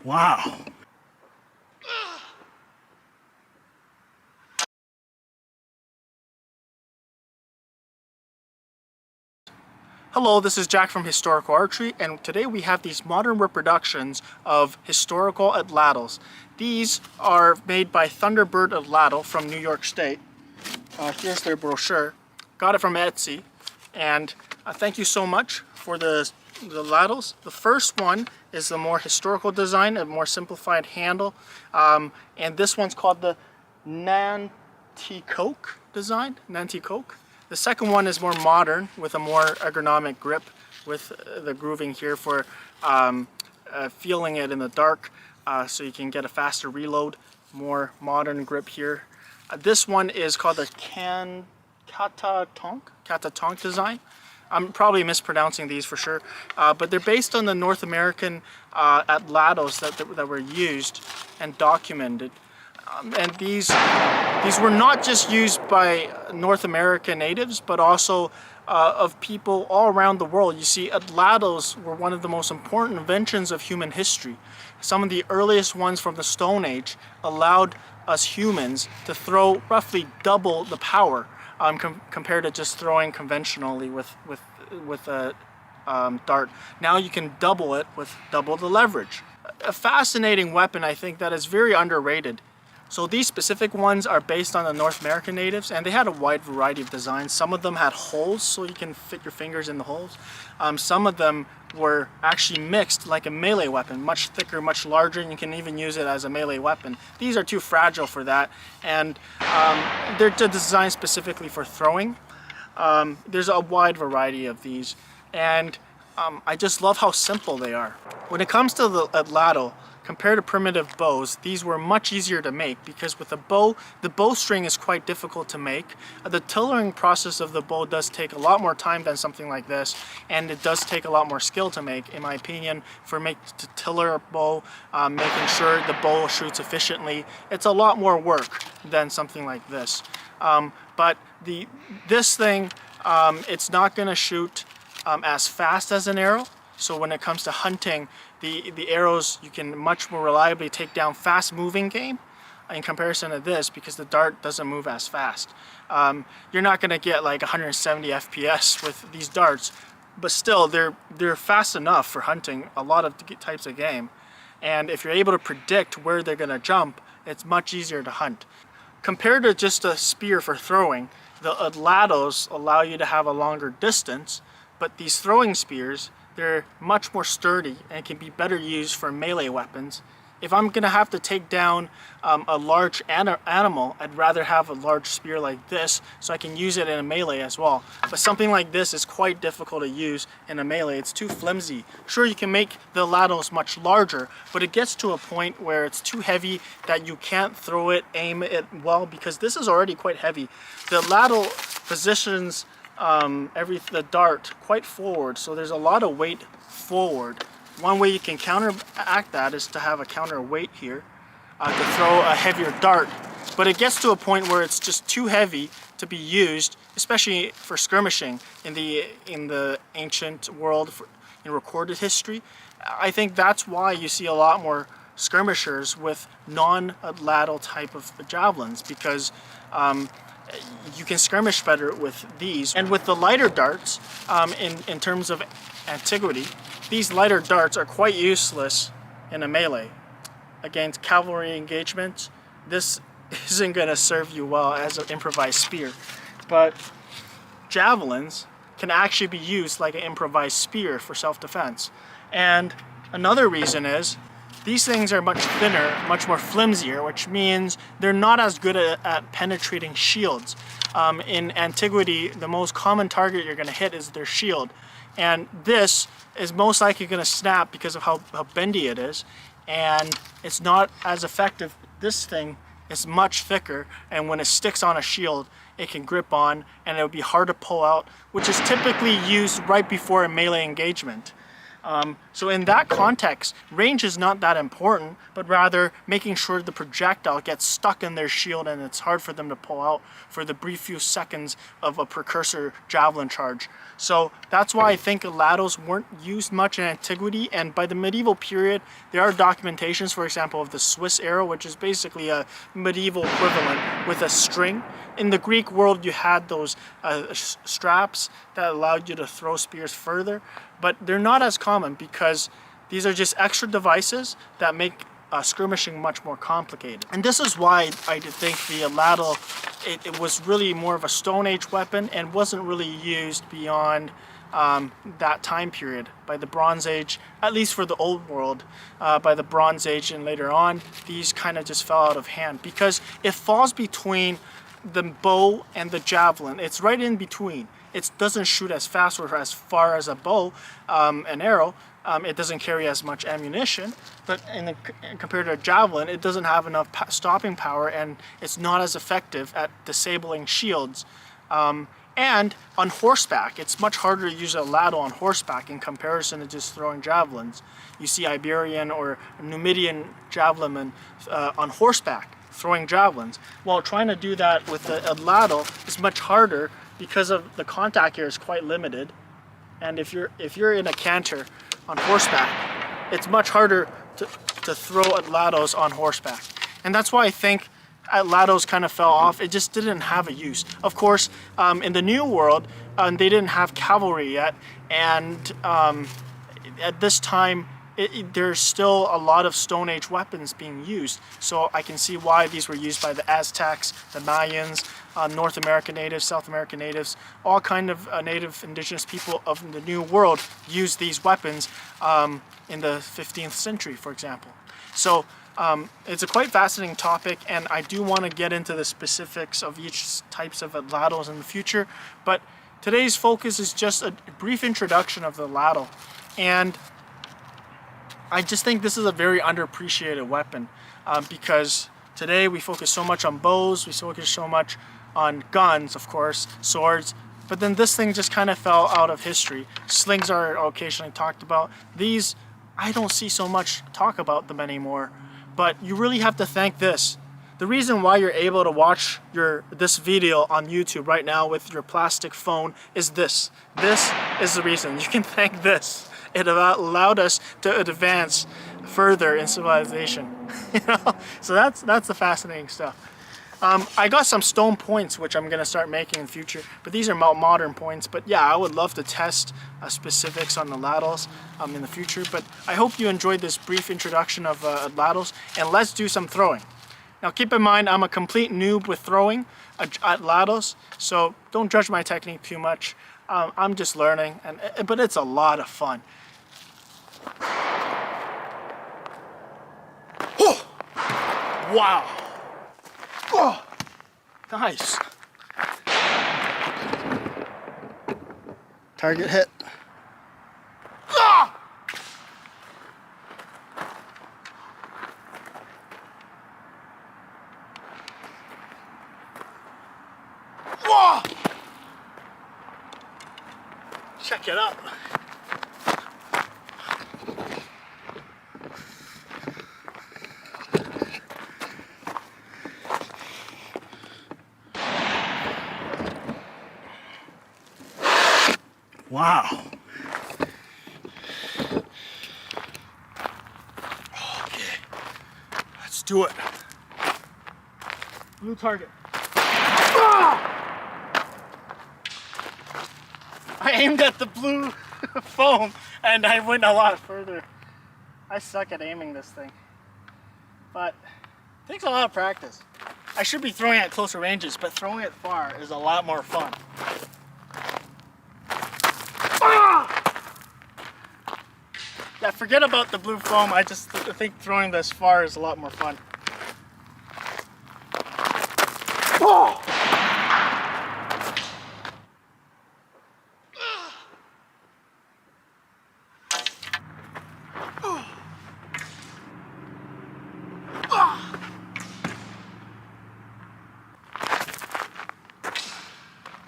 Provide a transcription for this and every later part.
Wow. Hello, this is Jack from Historical Archery, and today we have these modern reproductions of historical atlatls. These are made by Thunderbird Atlatl from New York State. Here's their brochure. Got it from Etsy, and thank you so much for the atlatls. The first one is the more historical design, a more simplified handle, and this one's called the Nanticoke design. Nanticoke. The second one is more modern with a more ergonomic grip with the grooving here for feeling it in the dark so you can get a faster reload. More modern grip here. This one is called the Catatonk design. I'm probably mispronouncing these for sure, but they're based on the North American atlatls that were used and documented. And these were not just used by North American natives, but also of people all around the world. You see, atlatls were one of the most important inventions of human history. Some of the earliest ones from the Stone Age allowed us humans to throw roughly double the power compared to just throwing conventionally with a dart. Now you can double it with double the leverage. A fascinating weapon, I think, that is very underrated. So these specific ones are based on the North American natives, and they had a wide variety of designs. Some of them had holes so you can fit your fingers in the holes. Some of them were actually mixed like a melee weapon, much thicker, much larger, and you can even use it as a melee weapon. These are too fragile for that, and they're designed specifically for throwing. There's a wide variety of these, and I just love how simple they are. When it comes to the atlatl, compared to primitive bows, these were much easier to make because with a bow, the bowstring is quite difficult to make. The tillering process of the bow does take a lot more time than something like this, and it does take a lot more skill to make, in my opinion, to tiller a bow, making sure the bow shoots efficiently. It's a lot more work than something like this. But this thing, it's not going to shoot as fast as an arrow. So when it comes to hunting, the arrows, you can much more reliably take down fast-moving game in comparison to this because the dart doesn't move as fast. You're not going to get like 170 FPS with these darts, but still they're fast enough for hunting a lot of types of game. And if you're able to predict where they're going to jump, it's much easier to hunt. Compared to just a spear for throwing, the atlatls allow you to have a longer distance, but these throwing spears, they're much more sturdy and can be better used for melee weapons. If I'm going to have to take down a large animal, I'd rather have a large spear like this so I can use it in a melee as well. But something like this is quite difficult to use in a melee. It's too flimsy. Sure, you can make the atlatls much larger, but it gets to a point where it's too heavy that you can't throw it, aim it well, because this is already quite heavy. The atlatl positions the dart quite forward, so there's a lot of weight forward. One way you can counteract that is to have a counterweight here to throw a heavier dart, but it gets to a point where it's just too heavy to be used, especially for skirmishing in the ancient world in recorded history. I think that's why you see a lot more skirmishers with non-atlatl type of javelins, because you can skirmish better with these. And with the lighter darts, in terms of antiquity, these lighter darts are quite useless in a melee. Against cavalry engagements, this isn't going to serve you well as an improvised spear. But javelins can actually be used like an improvised spear for self-defense. And another reason is these things are much thinner, much more flimsier, which means they're not as good at penetrating shields. In antiquity, the most common target you're going to hit is their shield. And this is most likely going to snap because of how bendy it is. And it's not as effective. This thing is much thicker, and when it sticks on a shield, it can grip on, and it would be hard to pull out, which is typically used right before a melee engagement. So in that context, range is not that important, but rather making sure the projectile gets stuck in their shield and it's hard for them to pull out for the brief few seconds of a precursor javelin charge. So that's why I think atlatls weren't used much in antiquity, and by the medieval period, there are documentations, for example, of the Swiss arrow, which is basically a medieval equivalent with a string. In the Greek world, you had those straps that allowed you to throw spears further, but they're not as common because these are just extra devices that make skirmishing much more complicated. And this is why I think the atlatl, it was really more of a Stone Age weapon and wasn't really used beyond that time period. By the Bronze Age, at least for the old world, by the Bronze Age and later on, these kind of just fell out of hand because it falls between the bow and the javelin. It's right in between. It doesn't shoot as fast or as far as a bow, an arrow. It doesn't carry as much ammunition, but compared to a javelin, it doesn't have enough stopping power, and it's not as effective at disabling shields. And on horseback, it's much harder to use a atlatl on horseback in comparison to just throwing javelins. You see Iberian or Numidian javelin on horseback throwing javelins. Well, trying to do that with the atlatl is much harder because of the contact here is quite limited. And if you're in a canter on horseback, it's much harder to throw atlatls on horseback. And that's why I think atlatls kind of fell off. It just didn't have a use. Of course, in the New World, they didn't have cavalry yet, and at this time, there's still a lot of Stone Age weapons being used. So I can see why these were used by the Aztecs, the Mayans, North American natives, South American natives, all kind of native indigenous people of the New World used these weapons in the 15th century, for example. So it's a quite fascinating topic, and I do want to get into the specifics of each types of atlatls in the future, but today's focus is just a brief introduction of the atlatl. And I just think this is a very underappreciated weapon because today we focus so much on bows, we focus so much on guns, of course, swords, but then this thing just kind of fell out of history. Slings are occasionally talked about. These, I don't see so much talk about them anymore, but you really have to thank this. The reason why you're able to watch this video on YouTube right now with your plastic phone is this. This is the reason. You can thank this. It allowed us to advance further in civilization. So that's the fascinating stuff. I got some stone points which I'm gonna start making in the future, but these are modern points. But yeah, I would love to test specifics on the atlatls in the future. But I hope you enjoyed this brief introduction of atlatls, and let's do some throwing. Now keep in mind, I'm a complete noob with throwing atlatls, so don't judge my technique too much. I'm just learning, but it's a lot of fun. Oh, wow. Oh, nice. Target hit. Ah! Whoa! Check it out. Wow. Okay, let's do it. Blue target. Ah! I aimed at the blue foam and I went a lot further. I suck at aiming this thing, but it takes a lot of practice. I should be throwing at closer ranges, but throwing it far is a lot more fun. Yeah, forget about the blue foam. I just think throwing this far is a lot more fun. Oh!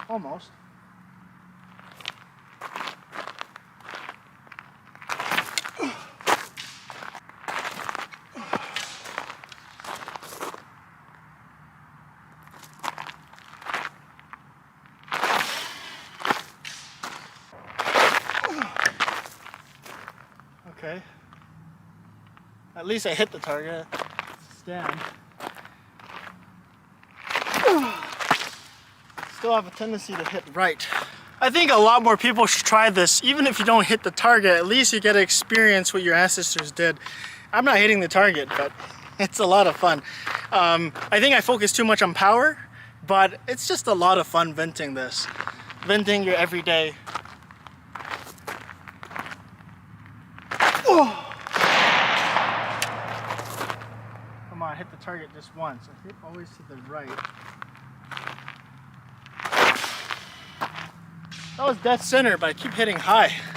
Almost. Okay. At least I hit the target. Stand. Still have a tendency to hit right. I think a lot more people should try this. Even if you don't hit the target, at least you get to experience what your ancestors did. I'm not hitting the target, but it's a lot of fun. I think I focus too much on power, but it's just a lot of fun venting this. Venting your everyday. Oh. Come on, hit the target just once. I hit always to the right. That was dead center, but I keep hitting high.